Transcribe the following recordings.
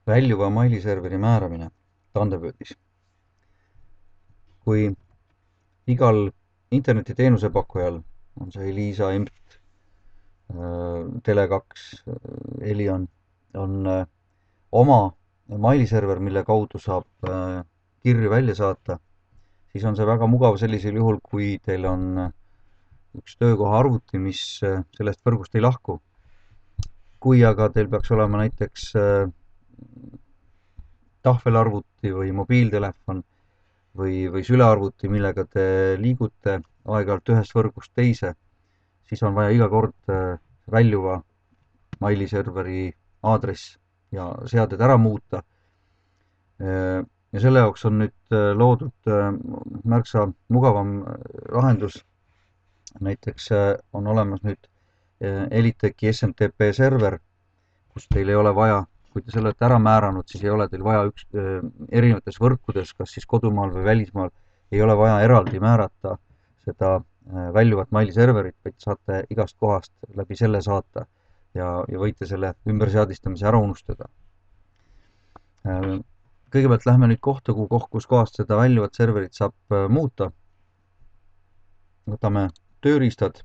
Väljuva mailiserveri määramine Thunderbirdi's. Kui igal internetiteenuse pakkujal, on see Elisa, EMT, Tele2, Elion, on oma mailiserver, mille kaudu saab kirju välja saata, siis on see väga mugav sellisel juhul, kui teil on üks töökoha arvuti, mis sellest võrgust ei lahku. Kui aga teil peaks olema näiteks tahvelarvuti või mobiiltelefon või sülearvuti, millega te liigute aeg-ajalt ühest võrgust teise, siis on vaja iga kord väljuva mailiserveri aadress ja seaded ära muuta. Ja selle jaoks on nüüd loodud märksa mugavam lahendus. Näiteks on olemas nüüd Eliteki SMTP server, kus teil ei ole vaja, kui te selle olete ära määranud, siis ei ole teil vaja erinevates võrkudes, kas siis kodumaal või välismaal, ei ole vaja eraldi määrata seda väljuvat mailiserverit, vaid saate igast kohast läbi selle saata ja võite selle ümberseadistamise ära unustada. Kõigepealt lähme nüüd kohta, kus kohast seda väljuvat serverit saab muuta. Võtame tööriistad,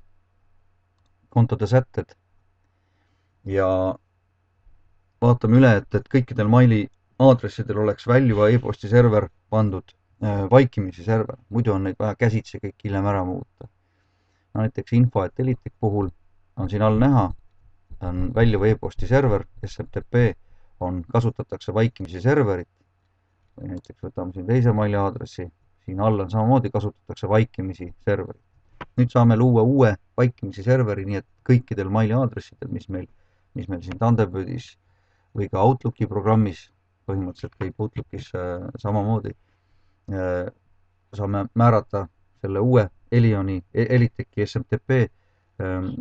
kontode sätted ja vaatame üle, et kõikidel maili aadressidel oleks väljuva e-posti server pandud vaikimisi server, muidu on neid vaja käsitsi kõik hiljem ära muuta. Näiteks info@elitek puhul on siin all näha, on väljuva e-posti server, SMTP, kasutatakse vaikimisi serverit, või näiteks võtame siin teise maili aadressi, siin all on samamoodi kasutatakse vaikimisi serverit. Nüüd saame luua uue vaikimisi serveri, nii et kõikidel maili aadressidel, mis meil siin Thunderbirdis või ka Outlooki programmis, põhimõtteliselt käib Outlookis samamoodi, saame määrata selle uue Eliteki SMTP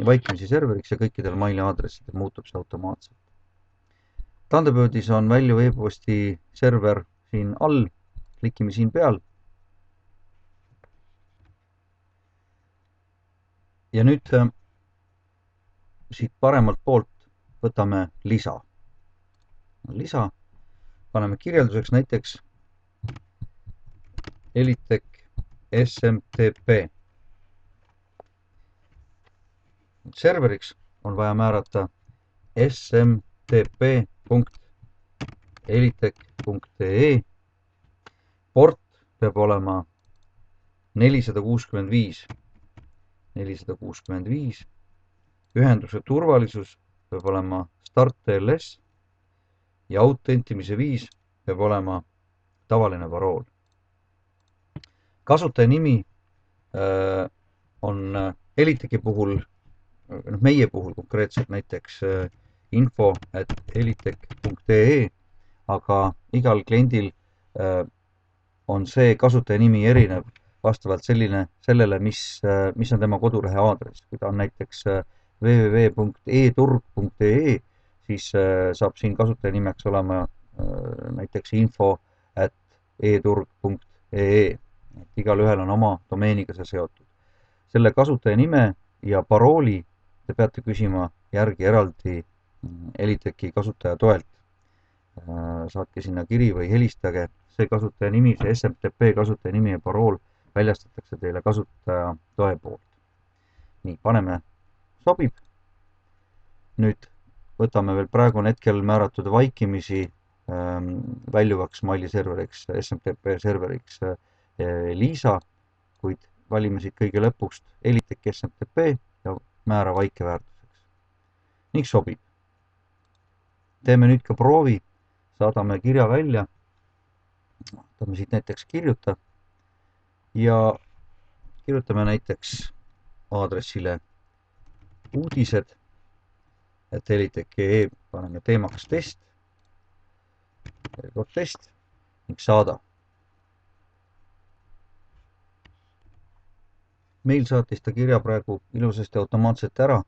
vaikimisi serveriks ja kõikidel maili aadressidel muutub see automaatselt. Thunderbirdis on väljuva e-posti server siin all, klikime siin peal. Ja nüüd siit paremalt poolt võtame lisa. Lisa paneme kirjelduseks näiteks Elitek SMTP. Serveriks on vaja määrata smtp.elitek.ee. Port peab olema 465. Ühenduse turvalisus peab olema Start-TLS ja autentimise viis peab olema tavaline parool. Kasutaja nimi on Eliteki puhul, meie puhul konkreetselt näiteks info@elitek.ee, aga igal kliendil on see kasutaja nimi erinev vastavalt sellele, mis on tema kodulehe aadress. Kui ta on näiteks www.eturg.ee, siis saab siin kasutaja nimeks olema näiteks info@eturg.ee. Igal ühel on oma domeeniga see seotud. Selle kasutaja nime ja parooli te peate küsima järgi eraldi Eliteki kasutaja toelt. Saatke sinna kiri või helistage. See kasutaja nimi, see SMTP kasutaja nimi ja parool väljastatakse teile kasutaja toe poolt. Nii, paneme sobib. Nüüd võtame veel praegu hetkel määratud vaikimisi väljuvaks mailiserveriks, SMTP serveriks Elisa, kuid valime siit kõige lõpust Elitek SMTP ja määra vaikeväärtuseks. Ning sobib. Teeme nüüd ka proovi, saadame kirja välja, võtame siit näiteks kirjuta ja kirjutame näiteks aadressile uudised, et Elitek.ee, paneme teemaks test, test ning saada. Meil saatis ta kirja praegu ilusasti automaatselt ära.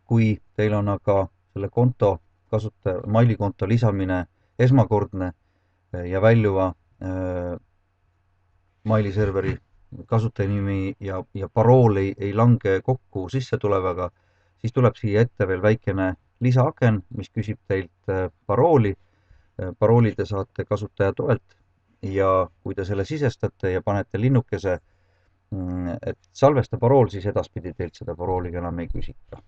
Kui teil on aga selle konto kasutaja, mailikonto lisamine esmakordne ja väljuva mailiserveri kasutajanimi ja parool ei lange kokku sisse tulevaga, siis tuleb siia ette veel väikene lisaaken, mis küsib teilt parooli Parooli te saate kasutaja toelt ja kui te selle sisestate ja panete linnukese, et salvesta parool, siis edaspidi teilt seda parooli enam ei küsita.